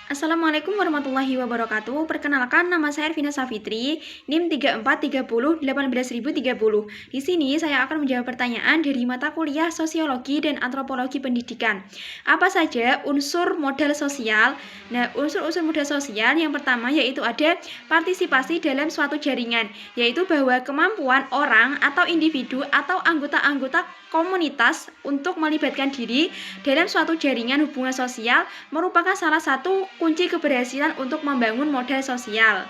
Assalamualaikum warahmatullahi wabarakatuh. Perkenalkan, nama saya Ervina Safitri, NIM 3430 Di sini saya akan menjawab pertanyaan dari mata kuliah Sosiologi dan Antropologi Pendidikan. Apa saja unsur modal sosial? Nah, unsur-unsur modal sosial yang pertama yaitu ada partisipasi dalam suatu jaringan, yaitu bahwa kemampuan orang atau individu atau anggota-anggota komunitas untuk melibatkan diri dalam suatu jaringan hubungan sosial merupakan salah satu kunci keberhasilan untuk membangun modal sosial.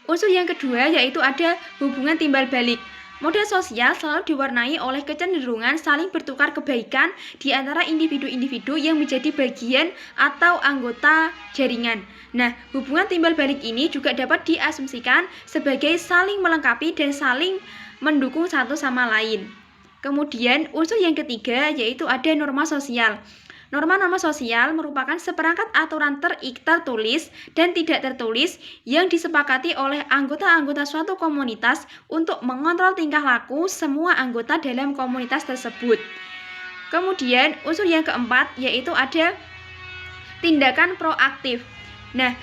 Unsur yang kedua yaitu ada hubungan timbal balik. Modal sosial selalu diwarnai oleh kecenderungan saling bertukar kebaikan di antara individu-individu yang menjadi bagian atau anggota jaringan. Nah, hubungan timbal balik ini juga dapat diasumsikan sebagai saling melengkapi dan saling mendukung satu sama lain. Kemudian unsur yang ketiga yaitu ada norma sosial. Norma-norma sosial merupakan seperangkat aturan tertulis dan tidak tertulis yang disepakati oleh anggota-anggota suatu komunitas untuk mengontrol tingkah laku semua anggota dalam komunitas tersebut. Kemudian unsur yang keempat yaitu ada tindakan proaktif. Nah,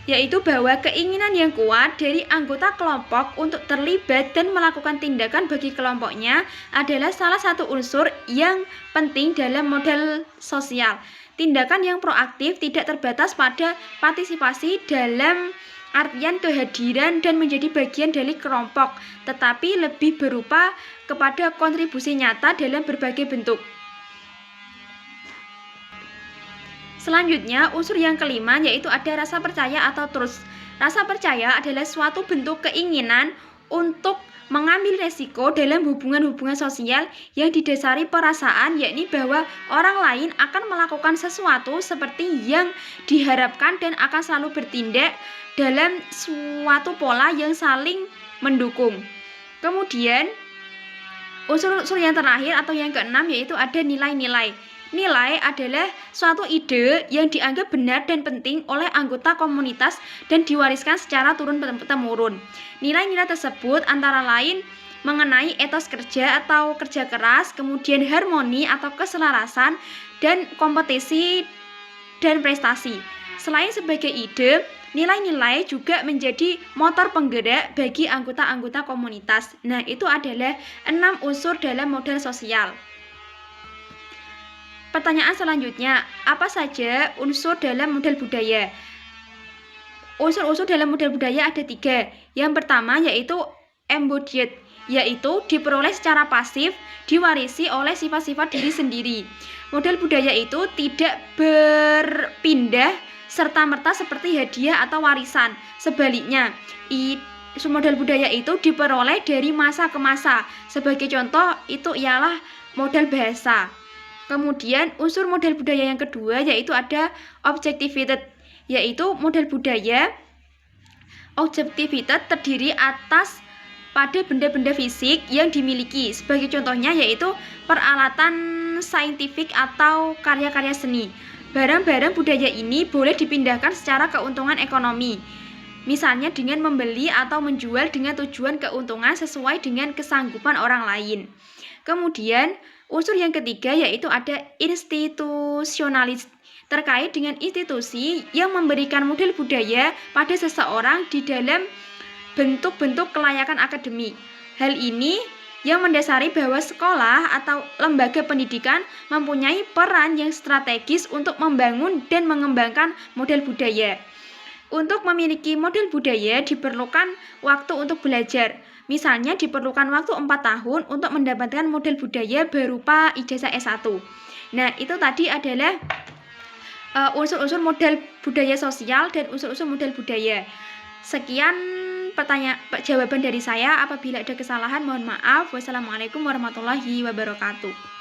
yaitu bahwa keinginan yang kuat dari anggota kelompok untuk terlibat dan melakukan tindakan bagi kelompoknya adalah salah satu unsur yang penting dalam modal sosial. Tindakan yang proaktif tidak terbatas pada partisipasi dalam artian kehadiran dan menjadi bagian dari kelompok, tetapi lebih berupa kepada kontribusi nyata dalam berbagai bentuk. Selanjutnya, unsur yang kelima yaitu ada rasa percaya atau trust. Rasa percaya adalah suatu bentuk keinginan untuk mengambil resiko dalam hubungan-hubungan sosial yang didasari perasaan, yakni bahwa orang lain akan melakukan sesuatu seperti yang diharapkan dan akan selalu bertindak dalam suatu pola yang saling mendukung. Kemudian, unsur-unsur yang terakhir atau yang keenam yaitu ada nilai-nilai. Nilai adalah suatu ide yang dianggap benar dan penting oleh anggota komunitas dan diwariskan secara turun-temurun. Nilai-nilai tersebut antara lain mengenai etos kerja atau kerja keras, kemudian harmoni atau keselarasan, dan kompetisi dan prestasi. Selain sebagai ide, nilai-nilai juga menjadi motor penggerak bagi anggota-anggota komunitas. Nah, itu adalah 6 unsur dalam modal sosial. Pertanyaan selanjutnya, apa saja unsur dalam modal budaya? Unsur-unsur dalam modal budaya ada 3. Yang pertama yaitu embodied, yaitu diperoleh secara pasif, diwarisi oleh sifat-sifat diri sendiri. Modal budaya itu tidak berpindah serta-merta seperti hadiah atau warisan. Sebaliknya, modal budaya itu diperoleh dari masa ke masa. Sebagai contoh, itu ialah modal bahasa. Kemudian unsur modal budaya yang kedua yaitu ada objectivated, yaitu modal budaya objectivated terdiri atas pada benda-benda fisik yang dimiliki. Sebagai contohnya yaitu peralatan saintifik atau karya-karya seni. Barang-barang budaya ini boleh dipindahkan secara keuntungan ekonomi. Misalnya dengan membeli atau menjual dengan tujuan keuntungan sesuai dengan kesanggupan orang lain. Kemudian unsur yang ketiga yaitu ada institusionalis, terkait dengan institusi yang memberikan model budaya pada seseorang di dalam bentuk-bentuk kelayakan akademik. Hal ini yang mendasari bahwa sekolah atau lembaga pendidikan mempunyai peran yang strategis untuk membangun dan mengembangkan model budaya. Untuk memiliki model budaya diperlukan waktu untuk belajar. Misalnya diperlukan waktu 4 tahun untuk mendapatkan model budaya berupa ijazah S1. Nah, itu tadi adalah unsur-unsur modal budaya sosial dan unsur-unsur modal budaya. Sekian jawaban dari saya. Apabila ada kesalahan mohon maaf. Wassalamualaikum warahmatullahi wabarakatuh.